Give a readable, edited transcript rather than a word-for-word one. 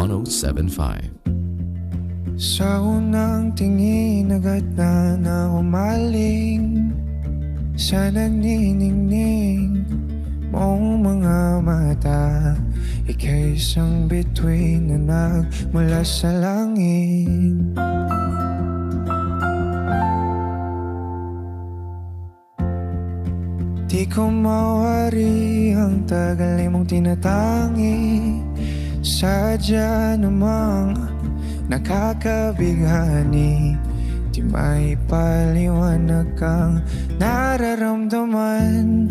1075. Sa unang tingin agad na umaling sa naniningning mong mga mata. Ika'y isang bituin na nagmula sa langit. Di ko mawari ang tagal mong tinatangi. Sadya namang nakakabighani. Di maipaliwanag ang nararamdaman.